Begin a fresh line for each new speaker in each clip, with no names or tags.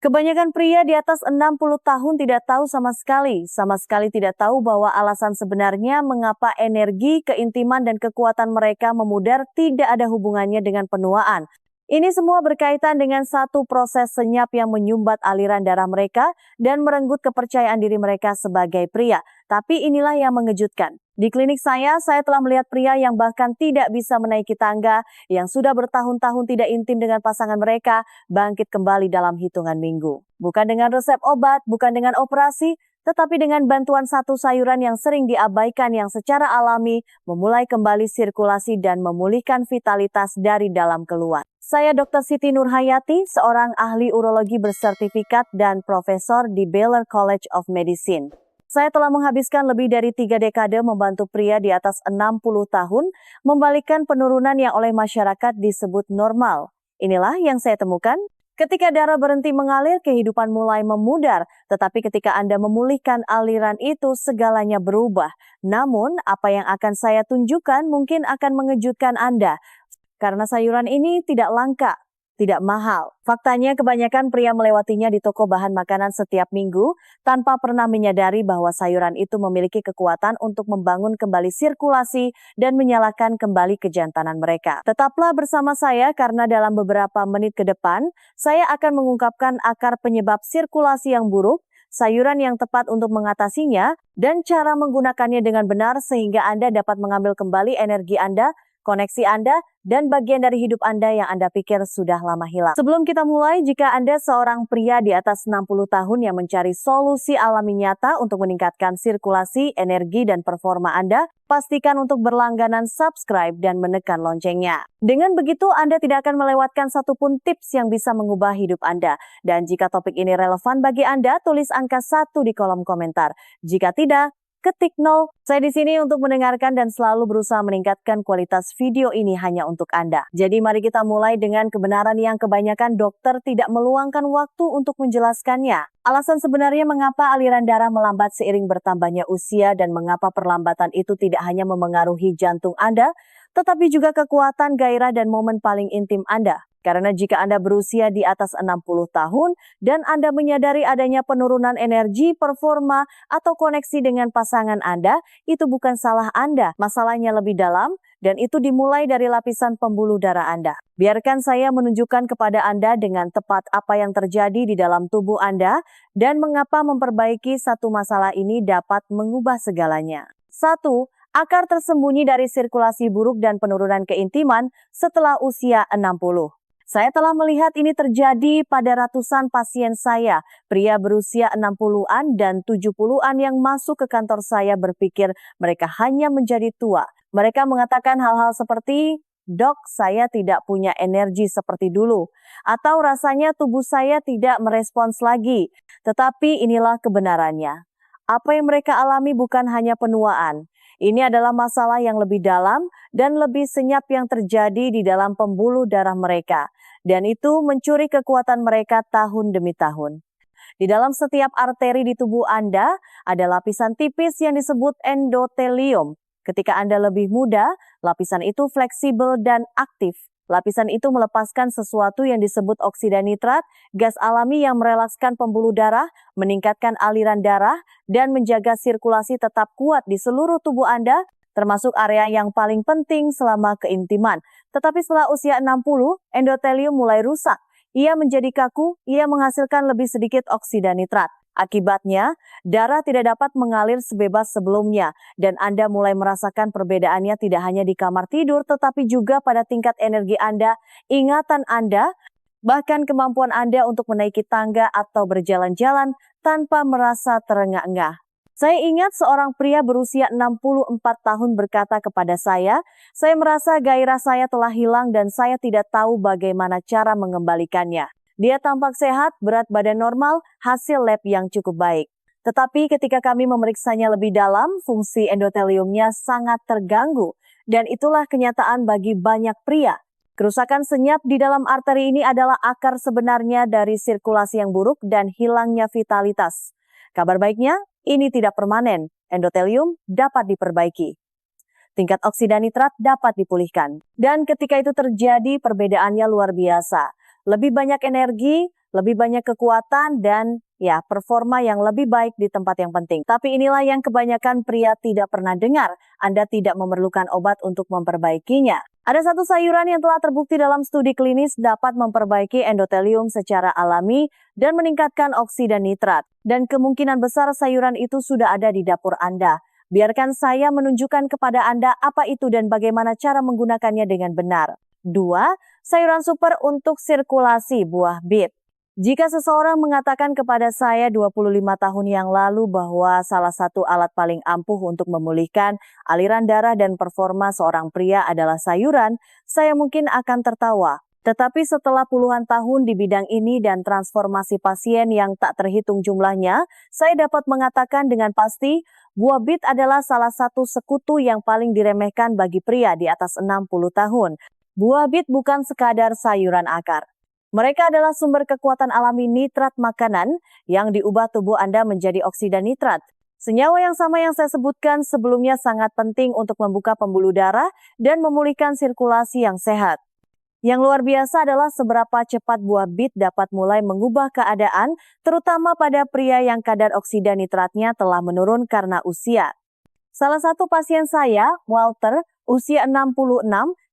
Kebanyakan pria di atas 60 tahun tidak tahu sama sekali tidak tahu bahwa alasan sebenarnya mengapa energi, keintiman, dan kekuatan mereka memudar tidak ada hubungannya dengan penuaan. Ini semua berkaitan dengan satu proses senyap yang menyumbat aliran darah mereka dan merenggut kepercayaan diri mereka sebagai pria. Tapi inilah yang mengejutkan. Di klinik saya telah melihat pria yang bahkan tidak bisa menaiki tangga, yang sudah bertahun-tahun tidak intim dengan pasangan mereka, bangkit kembali dalam hitungan minggu. Bukan dengan resep obat, bukan dengan operasi, tetapi dengan bantuan satu sayuran yang sering diabaikan yang secara alami memulai kembali sirkulasi dan memulihkan vitalitas dari dalam keluar. Saya Dr. Siti Nurhayati, seorang ahli urologi bersertifikat dan profesor di Baylor College of Medicine. Saya telah menghabiskan lebih dari 3 dekade membantu pria di atas 60 tahun membalikkan penurunan yang oleh masyarakat disebut normal. Inilah yang saya temukan. Ketika darah berhenti mengalir, kehidupan mulai memudar. Tetapi ketika Anda memulihkan aliran itu, segalanya berubah. Namun, apa yang akan saya tunjukkan mungkin akan mengejutkan Anda. Karena sayuran ini tidak langka, tidak mahal. Faktanya kebanyakan pria melewatinya di toko bahan makanan setiap minggu tanpa pernah menyadari bahwa sayuran itu memiliki kekuatan untuk membangun kembali sirkulasi dan menyalakan kembali kejantanan mereka. Tetaplah bersama saya karena dalam beberapa menit ke depan, saya akan mengungkapkan akar penyebab sirkulasi yang buruk, sayuran yang tepat untuk mengatasinya, dan cara menggunakannya dengan benar sehingga Anda dapat mengambil kembali energi Anda, koneksi Anda, dan bagian dari hidup Anda yang Anda pikir sudah lama hilang. Sebelum kita mulai, jika Anda seorang pria di atas 60 tahun yang mencari solusi alami nyata untuk meningkatkan sirkulasi, energi, dan performa Anda, pastikan untuk berlangganan subscribe dan menekan loncengnya. Dengan begitu, Anda tidak akan melewatkan satupun tips yang bisa mengubah hidup Anda. Dan jika topik ini relevan bagi Anda, tulis angka 1 di kolom komentar. Jika tidak, ketik 0. Saya di sini untuk mendengarkan dan selalu berusaha meningkatkan kualitas video ini hanya untuk Anda. Jadi mari kita mulai dengan kebenaran yang kebanyakan dokter tidak meluangkan waktu untuk menjelaskannya. Alasan sebenarnya mengapa aliran darah melambat seiring bertambahnya usia dan mengapa perlambatan itu tidak hanya memengaruhi jantung Anda, tetapi juga kekuatan, gairah, dan momen paling intim Anda. Karena jika Anda berusia di atas 60 tahun dan Anda menyadari adanya penurunan energi, performa, atau koneksi dengan pasangan Anda, itu bukan salah Anda. Masalahnya lebih dalam dan itu dimulai dari lapisan pembuluh darah Anda. Biarkan saya menunjukkan kepada Anda dengan tepat apa yang terjadi di dalam tubuh Anda dan mengapa memperbaiki satu masalah ini dapat mengubah segalanya. 1. Akar tersembunyi dari sirkulasi buruk dan penurunan keintiman setelah usia 60. Saya telah melihat ini terjadi pada ratusan pasien saya, pria berusia 60-an dan 70-an yang masuk ke kantor saya berpikir mereka hanya menjadi tua. Mereka mengatakan hal-hal seperti, "Dok, saya tidak punya energi seperti dulu," atau rasanya tubuh saya tidak merespons lagi. Tetapi inilah kebenarannya. Apa yang mereka alami bukan hanya penuaan. Ini adalah masalah yang lebih dalam dan lebih senyap yang terjadi di dalam pembuluh darah mereka. Dan itu mencuri kekuatan mereka tahun demi tahun. Di dalam setiap arteri di tubuh Anda, ada lapisan tipis yang disebut endotelium. Ketika Anda lebih muda, lapisan itu fleksibel dan aktif. Lapisan itu melepaskan sesuatu yang disebut oksida nitrat, gas alami yang merelakskan pembuluh darah, meningkatkan aliran darah, dan menjaga sirkulasi tetap kuat di seluruh tubuh Anda, termasuk area yang paling penting selama keintiman. Tetapi setelah usia 60, endotelium mulai rusak. Ia menjadi kaku, ia menghasilkan lebih sedikit oksida nitrat. Akibatnya, darah tidak dapat mengalir sebebas sebelumnya dan Anda mulai merasakan perbedaannya tidak hanya di kamar tidur tetapi juga pada tingkat energi Anda, ingatan Anda, bahkan kemampuan Anda untuk menaiki tangga atau berjalan-jalan tanpa merasa terengah-engah. Saya ingat seorang pria berusia 64 tahun berkata kepada saya merasa gairah saya telah hilang dan saya tidak tahu bagaimana cara mengembalikannya. Dia tampak sehat, berat badan normal, hasil lab yang cukup baik. Tetapi ketika kami memeriksanya lebih dalam, fungsi endoteliumnya sangat terganggu. Dan itulah kenyataan bagi banyak pria. Kerusakan senyap di dalam arteri ini adalah akar sebenarnya dari sirkulasi yang buruk dan hilangnya vitalitas. Kabar baiknya, ini tidak permanen. Endotelium dapat diperbaiki. Tingkat oksida nitrat dapat dipulihkan. Dan ketika itu terjadi, perbedaannya luar biasa. Lebih banyak energi, lebih banyak kekuatan, dan performa yang lebih baik di tempat yang penting. Tapi inilah yang kebanyakan pria tidak pernah dengar. Anda tidak memerlukan obat untuk memperbaikinya. Ada satu sayuran yang telah terbukti dalam studi klinis dapat memperbaiki endotelium secara alami dan meningkatkan oksida nitrat. Dan kemungkinan besar sayuran itu sudah ada di dapur Anda. Biarkan saya menunjukkan kepada Anda apa itu dan bagaimana cara menggunakannya dengan benar. 2. Sayuran super untuk sirkulasi buah bit. Jika seseorang mengatakan kepada saya 25 tahun yang lalu bahwa salah satu alat paling ampuh untuk memulihkan aliran darah dan performa seorang pria adalah sayuran, saya mungkin akan tertawa. Tetapi setelah puluhan tahun di bidang ini dan transformasi pasien yang tak terhitung jumlahnya, saya dapat mengatakan dengan pasti, buah bit adalah salah satu sekutu yang paling diremehkan bagi pria di atas 60 tahun. Buah bit bukan sekadar sayuran akar. Mereka adalah sumber kekuatan alami nitrat makanan yang diubah tubuh Anda menjadi oksida nitrat. Senyawa yang sama yang saya sebutkan sebelumnya sangat penting untuk membuka pembuluh darah dan memulihkan sirkulasi yang sehat. Yang luar biasa adalah seberapa cepat buah bit dapat mulai mengubah keadaan, terutama pada pria yang kadar oksida nitratnya telah menurun karena usia. Salah satu pasien saya, Walter, usia 66,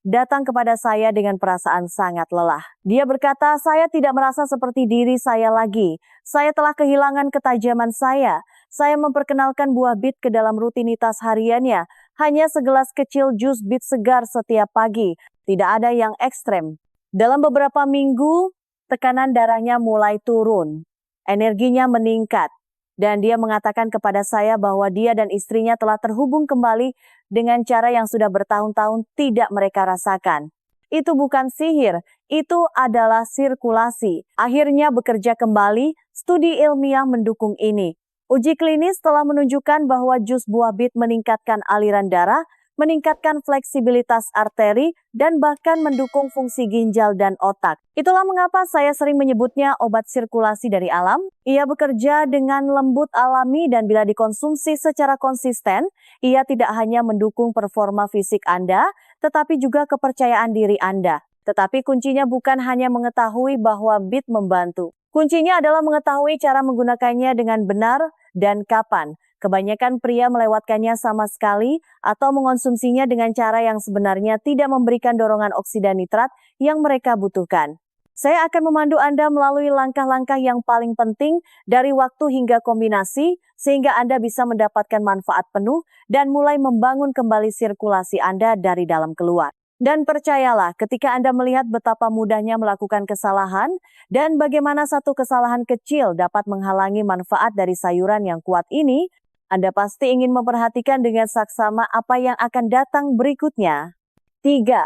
datang kepada saya dengan perasaan sangat lelah. Dia berkata, saya tidak merasa seperti diri saya lagi. Saya telah kehilangan ketajaman saya. Saya memperkenalkan buah bit ke dalam rutinitas hariannya. Hanya segelas kecil jus bit segar setiap pagi. Tidak ada yang ekstrem. Dalam beberapa minggu, tekanan darahnya mulai turun. Energinya meningkat. Dan dia mengatakan kepada saya bahwa dia dan istrinya telah terhubung kembali dengan cara yang sudah bertahun-tahun tidak mereka rasakan. Itu bukan sihir, itu adalah sirkulasi. Akhirnya bekerja kembali, studi ilmiah mendukung ini. Uji klinis telah menunjukkan bahwa jus buah bit meningkatkan aliran darah, meningkatkan fleksibilitas arteri, dan bahkan mendukung fungsi ginjal dan otak. Itulah mengapa saya sering menyebutnya obat sirkulasi dari alam. Ia bekerja dengan lembut alami dan bila dikonsumsi secara konsisten, ia tidak hanya mendukung performa fisik Anda, tetapi juga kepercayaan diri Anda. Tetapi kuncinya bukan hanya mengetahui bahwa bit membantu. Kuncinya adalah mengetahui cara menggunakannya dengan benar dan kapan. Kebanyakan pria melewatkannya sama sekali atau mengonsumsinya dengan cara yang sebenarnya tidak memberikan dorongan oksida nitrat yang mereka butuhkan. Saya akan memandu Anda melalui langkah-langkah yang paling penting dari waktu hingga kombinasi sehingga Anda bisa mendapatkan manfaat penuh dan mulai membangun kembali sirkulasi Anda dari dalam keluar. Dan percayalah, ketika Anda melihat betapa mudahnya melakukan kesalahan dan bagaimana satu kesalahan kecil dapat menghalangi manfaat dari sayuran yang kuat ini, Anda pasti ingin memperhatikan dengan saksama apa yang akan datang berikutnya. 3.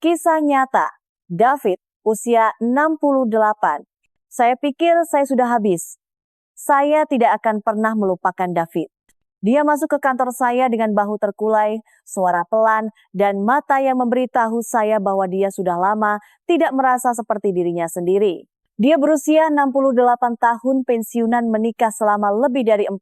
Kisah nyata. David, usia 68. Saya pikir saya sudah habis. Saya tidak akan pernah melupakan David. Dia masuk ke kantor saya dengan bahu terkulai, suara pelan, dan mata yang memberitahu saya bahwa dia sudah lama tidak merasa seperti dirinya sendiri. Dia berusia 68 tahun, pensiunan, menikah selama lebih dari 40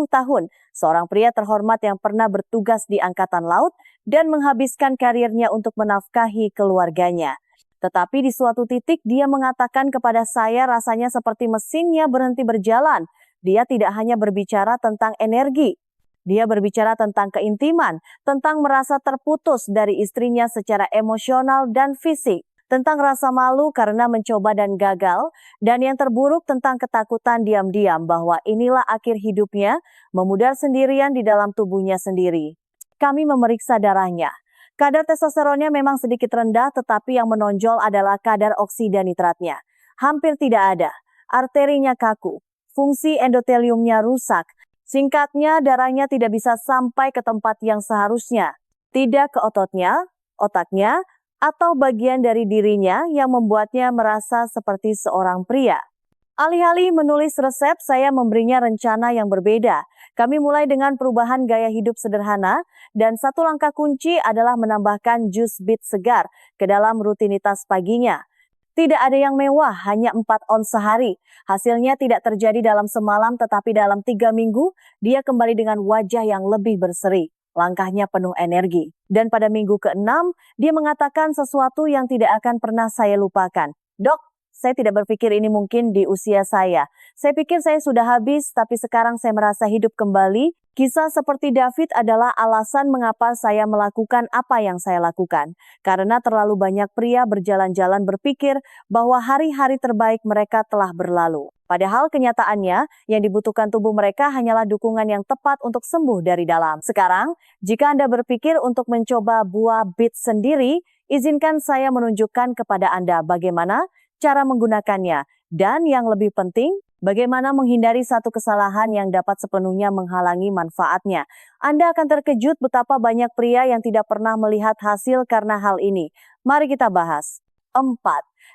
tahun. Seorang pria terhormat yang pernah bertugas di Angkatan Laut dan menghabiskan karirnya untuk menafkahi keluarganya. Tetapi di suatu titik dia mengatakan kepada saya rasanya seperti mesinnya berhenti berjalan. Dia tidak hanya berbicara tentang energi. Dia berbicara tentang keintiman, tentang merasa terputus dari istrinya secara emosional dan fisik. Tentang rasa malu karena mencoba dan gagal, dan yang terburuk tentang ketakutan diam-diam bahwa inilah akhir hidupnya, memudar sendirian di dalam tubuhnya sendiri. Kami memeriksa darahnya. Kadar testosteronnya memang sedikit rendah, tetapi yang menonjol adalah kadar oksida nitratnya. Hampir tidak ada. Arterinya kaku. Fungsi endoteliumnya rusak. Singkatnya, darahnya tidak bisa sampai ke tempat yang seharusnya. Tidak ke ototnya, otaknya, atau bagian dari dirinya yang membuatnya merasa seperti seorang pria. Alih-alih menulis resep, saya memberinya rencana yang berbeda. Kami mulai dengan perubahan gaya hidup sederhana, dan satu langkah kunci adalah menambahkan jus bit segar ke dalam rutinitas paginya. Tidak ada yang mewah, hanya 4 ons sehari. Hasilnya tidak terjadi dalam semalam, tetapi dalam 3 minggu, dia kembali dengan wajah yang lebih berseri. Langkahnya penuh energi. Dan pada minggu ke-6, dia mengatakan sesuatu yang tidak akan pernah saya lupakan. Dok, Saya tidak berpikir ini mungkin di usia saya. Saya pikir saya sudah habis, tapi sekarang saya merasa hidup kembali. Kisah seperti David adalah alasan mengapa saya melakukan apa yang saya lakukan. Karena terlalu banyak pria berjalan-jalan berpikir bahwa hari-hari terbaik mereka telah berlalu. Padahal kenyataannya yang dibutuhkan tubuh mereka hanyalah dukungan yang tepat untuk sembuh dari dalam. Sekarang, jika Anda berpikir untuk mencoba buah bit sendiri, izinkan saya menunjukkan kepada Anda bagaimana cara menggunakannya. Dan yang lebih penting, bagaimana menghindari satu kesalahan yang dapat sepenuhnya menghalangi manfaatnya. Anda akan terkejut betapa banyak pria yang tidak pernah melihat hasil karena hal ini. Mari kita bahas. 4.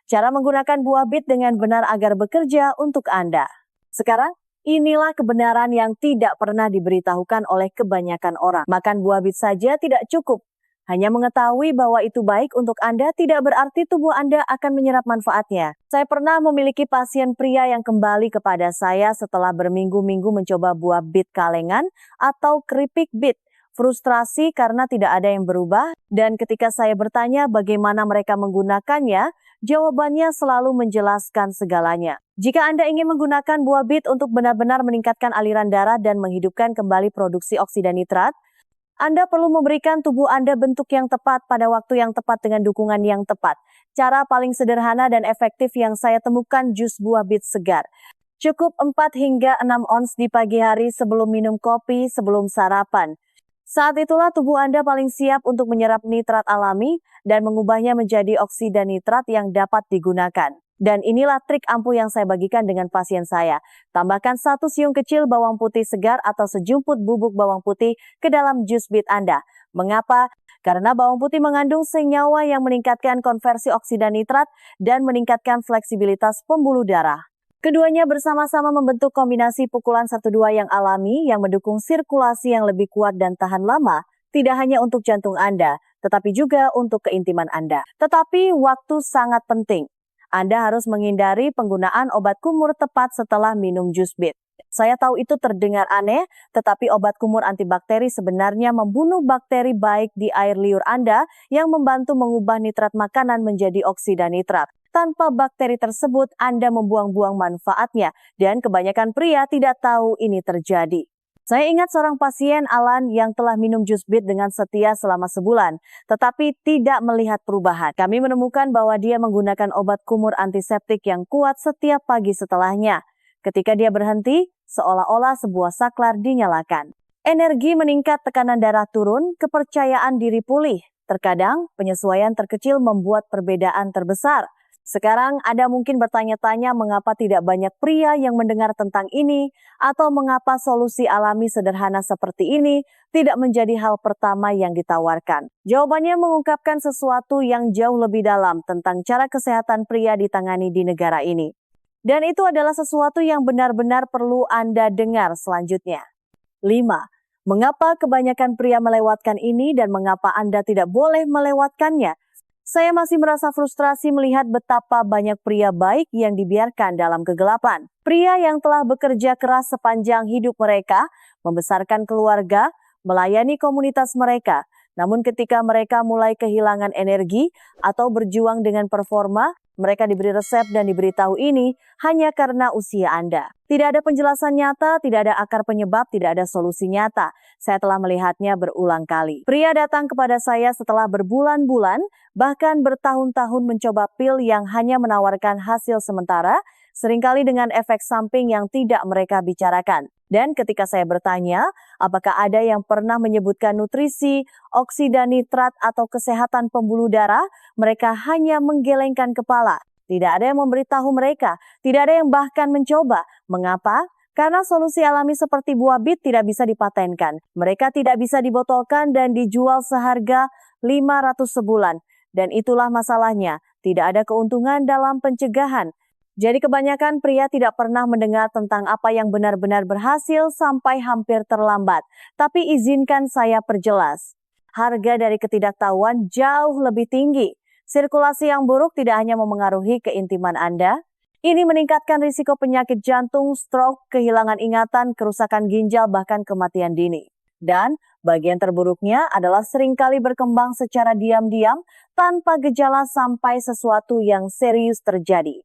Cara menggunakan buah bit dengan benar agar bekerja untuk Anda. Sekarang, inilah kebenaran yang tidak pernah diberitahukan oleh kebanyakan orang. Makan buah bit saja tidak cukup. Hanya mengetahui bahwa itu baik untuk Anda tidak berarti tubuh Anda akan menyerap manfaatnya. Saya pernah memiliki pasien pria yang kembali kepada saya setelah berminggu-minggu mencoba buah bit kalengan atau keripik bit. Frustrasi karena tidak ada yang berubah, dan ketika saya bertanya bagaimana mereka menggunakannya, jawabannya selalu menjelaskan segalanya. Jika Anda ingin menggunakan buah bit untuk benar-benar meningkatkan aliran darah dan menghidupkan kembali produksi oksida nitrat, Anda perlu memberikan tubuh Anda bentuk yang tepat pada waktu yang tepat dengan dukungan yang tepat. Cara paling sederhana dan efektif yang saya temukan jus buah bit segar. Cukup 4 hingga 6 ons di pagi hari sebelum minum kopi, sebelum sarapan. Saat itulah tubuh Anda paling siap untuk menyerap nitrat alami dan mengubahnya menjadi oksida nitrat yang dapat digunakan. Dan inilah trik ampuh yang saya bagikan dengan pasien saya. Tambahkan 1 siung kecil bawang putih segar atau sejumput bubuk bawang putih ke dalam jus bit Anda. Mengapa? Karena bawang putih mengandung senyawa yang meningkatkan konversi oksida nitrat dan meningkatkan fleksibilitas pembuluh darah. Keduanya bersama-sama membentuk kombinasi pukulan 1-2 yang alami yang mendukung sirkulasi yang lebih kuat dan tahan lama, tidak hanya untuk jantung Anda, tetapi juga untuk keintiman Anda. Tetapi waktu sangat penting. Anda harus menghindari penggunaan obat kumur tepat setelah minum jus bit. Saya tahu itu terdengar aneh, tetapi obat kumur antibakteri sebenarnya membunuh bakteri baik di air liur Anda yang membantu mengubah nitrat makanan menjadi oksida nitrat. Tanpa bakteri tersebut, Anda membuang-buang manfaatnya, dan kebanyakan pria tidak tahu ini terjadi. Saya ingat seorang pasien Alan yang telah minum jus bit dengan setia selama sebulan, tetapi tidak melihat perubahan. Kami menemukan bahwa dia menggunakan obat kumur antiseptik yang kuat setiap pagi setelahnya. Ketika dia berhenti, seolah-olah sebuah saklar dinyalakan. Energi meningkat, tekanan darah turun, kepercayaan diri pulih. Terkadang, penyesuaian terkecil membuat perbedaan terbesar. Sekarang Anda mungkin bertanya-tanya mengapa tidak banyak pria yang mendengar tentang ini atau mengapa solusi alami sederhana seperti ini tidak menjadi hal pertama yang ditawarkan. Jawabannya mengungkapkan sesuatu yang jauh lebih dalam tentang cara kesehatan pria ditangani di negara ini. Dan itu adalah sesuatu yang benar-benar perlu Anda dengar selanjutnya. 5. Mengapa kebanyakan pria melewatkan ini dan mengapa Anda tidak boleh melewatkannya? Saya masih merasa frustrasi melihat betapa banyak pria baik yang dibiarkan dalam kegelapan. Pria yang telah bekerja keras sepanjang hidup mereka, membesarkan keluarga, melayani komunitas mereka. Namun ketika mereka mulai kehilangan energi atau berjuang dengan performa, mereka diberi resep dan diberitahu ini hanya karena usia Anda. Tidak ada penjelasan nyata, tidak ada akar penyebab, tidak ada solusi nyata. Saya telah melihatnya berulang kali. Pria datang kepada saya setelah berbulan-bulan, bahkan bertahun-tahun mencoba pil yang hanya menawarkan hasil sementara, seringkali dengan efek samping yang tidak mereka bicarakan. Dan ketika saya bertanya, apakah ada yang pernah menyebutkan nutrisi, oksida nitrat, atau kesehatan pembuluh darah, mereka hanya menggelengkan kepala. Tidak ada yang memberitahu mereka, tidak ada yang bahkan mencoba. Mengapa? Karena solusi alami seperti buah bit tidak bisa dipatenkan. Mereka tidak bisa dibotolkan dan dijual seharga 500 sebulan. Dan itulah masalahnya, tidak ada keuntungan dalam pencegahan. Jadi kebanyakan pria tidak pernah mendengar tentang apa yang benar-benar berhasil sampai hampir terlambat. Tapi izinkan saya perjelas. Harga dari ketidaktahuan jauh lebih tinggi. Sirkulasi yang buruk tidak hanya memengaruhi keintiman Anda, ini meningkatkan risiko penyakit jantung, stroke, kehilangan ingatan, kerusakan ginjal, bahkan kematian dini. Dan bagian terburuknya adalah seringkali berkembang secara diam-diam tanpa gejala sampai sesuatu yang serius terjadi.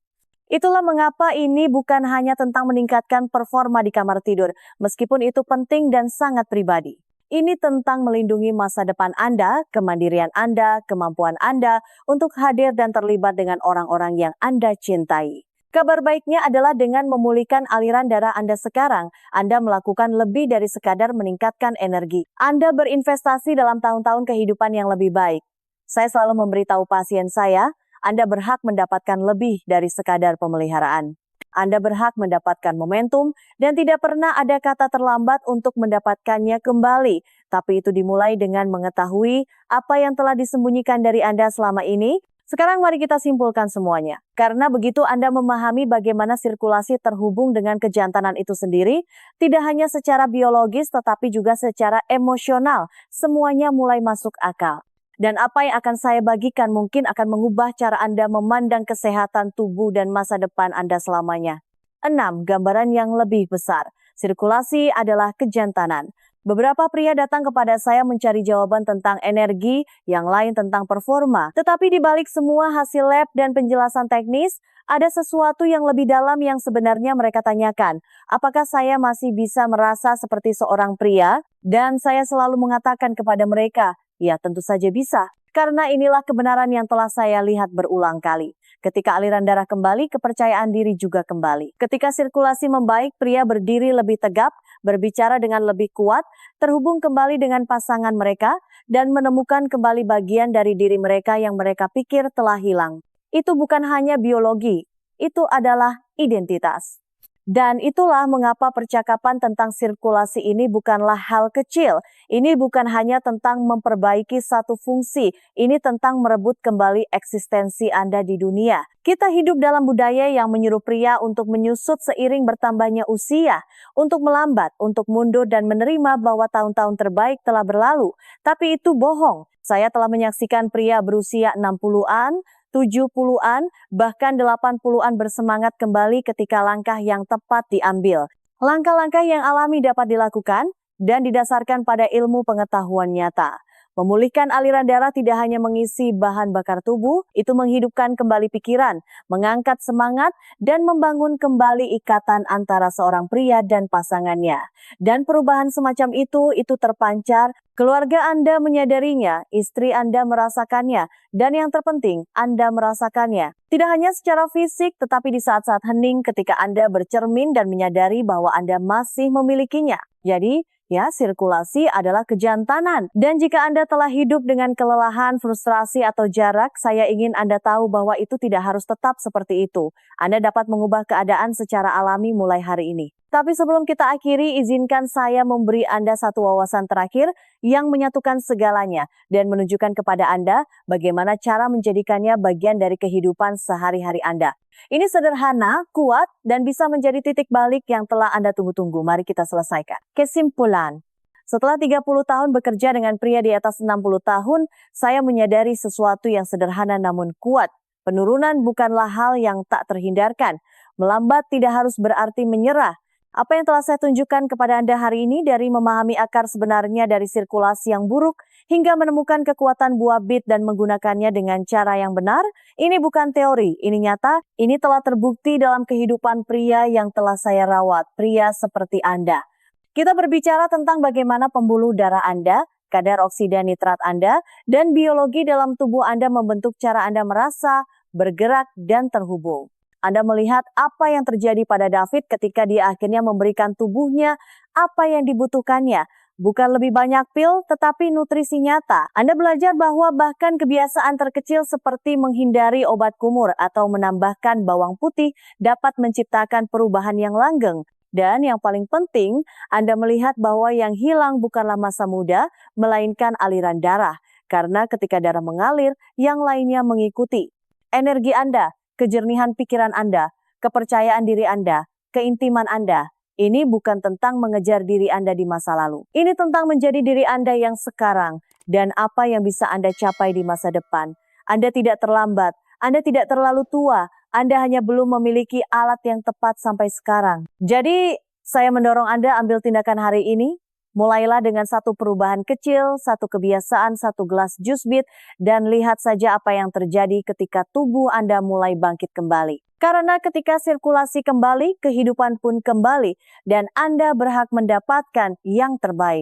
Itulah mengapa ini bukan hanya tentang meningkatkan performa di kamar tidur, meskipun itu penting dan sangat pribadi. Ini tentang melindungi masa depan Anda, kemandirian Anda, kemampuan Anda untuk hadir dan terlibat dengan orang-orang yang Anda cintai. Kabar baiknya adalah dengan memulihkan aliran darah Anda sekarang, Anda melakukan lebih dari sekadar meningkatkan energi. Anda berinvestasi dalam tahun-tahun kehidupan yang lebih baik. Saya selalu memberitahu pasien saya, Anda berhak mendapatkan lebih dari sekadar pemeliharaan. Anda berhak mendapatkan momentum dan tidak pernah ada kata terlambat untuk mendapatkannya kembali. Tapi itu dimulai dengan mengetahui apa yang telah disembunyikan dari Anda selama ini. Sekarang mari kita simpulkan semuanya. Karena begitu Anda memahami bagaimana sirkulasi terhubung dengan kejantanan itu sendiri, tidak hanya secara biologis tetapi juga secara emosional, semuanya mulai masuk akal. Dan apa yang akan saya bagikan mungkin akan mengubah cara Anda memandang kesehatan tubuh dan masa depan Anda selamanya. 6. Gambaran yang lebih besar. Sirkulasi adalah kejantanan. Beberapa pria datang kepada saya mencari jawaban tentang energi, yang lain tentang performa. Tetapi di balik semua hasil lab dan penjelasan teknis, ada sesuatu yang lebih dalam yang sebenarnya mereka tanyakan. Apakah saya masih bisa merasa seperti seorang pria? Dan saya selalu mengatakan kepada mereka, ya tentu saja bisa. Karena inilah kebenaran yang telah saya lihat berulang kali. Ketika aliran darah kembali, kepercayaan diri juga kembali. Ketika sirkulasi membaik, pria berdiri lebih tegap, berbicara dengan lebih kuat, terhubung kembali dengan pasangan mereka, dan menemukan kembali bagian dari diri mereka yang mereka pikir telah hilang. Itu bukan hanya biologi, itu adalah identitas. Dan itulah mengapa percakapan tentang sirkulasi ini bukanlah hal kecil. Ini bukan hanya tentang memperbaiki satu fungsi, ini tentang merebut kembali eksistensi Anda di dunia. Kita hidup dalam budaya yang menyuruh pria untuk menyusut seiring bertambahnya usia, untuk melambat, untuk mundur dan menerima bahwa tahun-tahun terbaik telah berlalu. Tapi itu bohong. Saya telah menyaksikan pria berusia 60-an, 70-an, bahkan 80-an bersemangat kembali ketika langkah yang tepat diambil. Langkah-langkah yang alami dapat dilakukan dan didasarkan pada ilmu pengetahuan nyata. Memulihkan aliran darah tidak hanya mengisi bahan bakar tubuh, itu menghidupkan kembali pikiran, mengangkat semangat, dan membangun kembali ikatan antara seorang pria dan pasangannya. Dan perubahan semacam itu terpancar, keluarga Anda menyadarinya, istri Anda merasakannya, dan yang terpenting, Anda merasakannya. Tidak hanya secara fisik, tetapi di saat-saat hening ketika Anda bercermin dan menyadari bahwa Anda masih memilikinya. Jadi, ya, sirkulasi adalah kejantanan. Dan jika Anda telah hidup dengan kelelahan, frustrasi, atau jarak, saya ingin Anda tahu bahwa itu tidak harus tetap seperti itu. Anda dapat mengubah keadaan secara alami mulai hari ini. Tapi sebelum kita akhiri, izinkan saya memberi Anda satu wawasan terakhir yang menyatukan segalanya dan menunjukkan kepada Anda bagaimana cara menjadikannya bagian dari kehidupan sehari-hari Anda. Ini sederhana, kuat, dan bisa menjadi titik balik yang telah Anda tunggu-tunggu. Mari kita selesaikan. Kesimpulan. Setelah 30 tahun bekerja dengan pria di atas 60 tahun, saya menyadari sesuatu yang sederhana namun kuat. Penurunan bukanlah hal yang tak terhindarkan. Melambat tidak harus berarti menyerah. Apa yang telah saya tunjukkan kepada Anda hari ini dari memahami akar sebenarnya dari sirkulasi yang buruk hingga menemukan kekuatan buah bit dan menggunakannya dengan cara yang benar, ini bukan teori, ini nyata, ini telah terbukti dalam kehidupan pria yang telah saya rawat, pria seperti Anda. Kita berbicara tentang bagaimana pembuluh darah Anda, kadar oksida nitrat Anda, dan biologi dalam tubuh Anda membentuk cara Anda merasa, bergerak, dan terhubung. Anda melihat apa yang terjadi pada David ketika dia akhirnya memberikan tubuhnya apa yang dibutuhkannya. Bukan lebih banyak pil, tetapi nutrisi nyata. Anda belajar bahwa bahkan kebiasaan terkecil seperti menghindari obat kumur atau menambahkan bawang putih dapat menciptakan perubahan yang langgeng. Dan yang paling penting, Anda melihat bahwa yang hilang bukanlah masa muda, melainkan aliran darah. Karena ketika darah mengalir, yang lainnya mengikuti. Energi Anda, kejernihan pikiran Anda, kepercayaan diri Anda, keintiman Anda. Ini bukan tentang mengejar diri Anda di masa lalu. Ini tentang menjadi diri Anda yang sekarang dan apa yang bisa Anda capai di masa depan. Anda tidak terlambat, Anda tidak terlalu tua, Anda hanya belum memiliki alat yang tepat sampai sekarang. Jadi, saya mendorong Anda ambil tindakan hari ini. Mulailah dengan satu perubahan kecil, satu kebiasaan, satu gelas jus bit, dan lihat saja apa yang terjadi ketika tubuh Anda mulai bangkit kembali. Karena ketika sirkulasi kembali, kehidupan pun kembali, dan Anda berhak mendapatkan yang terbaik.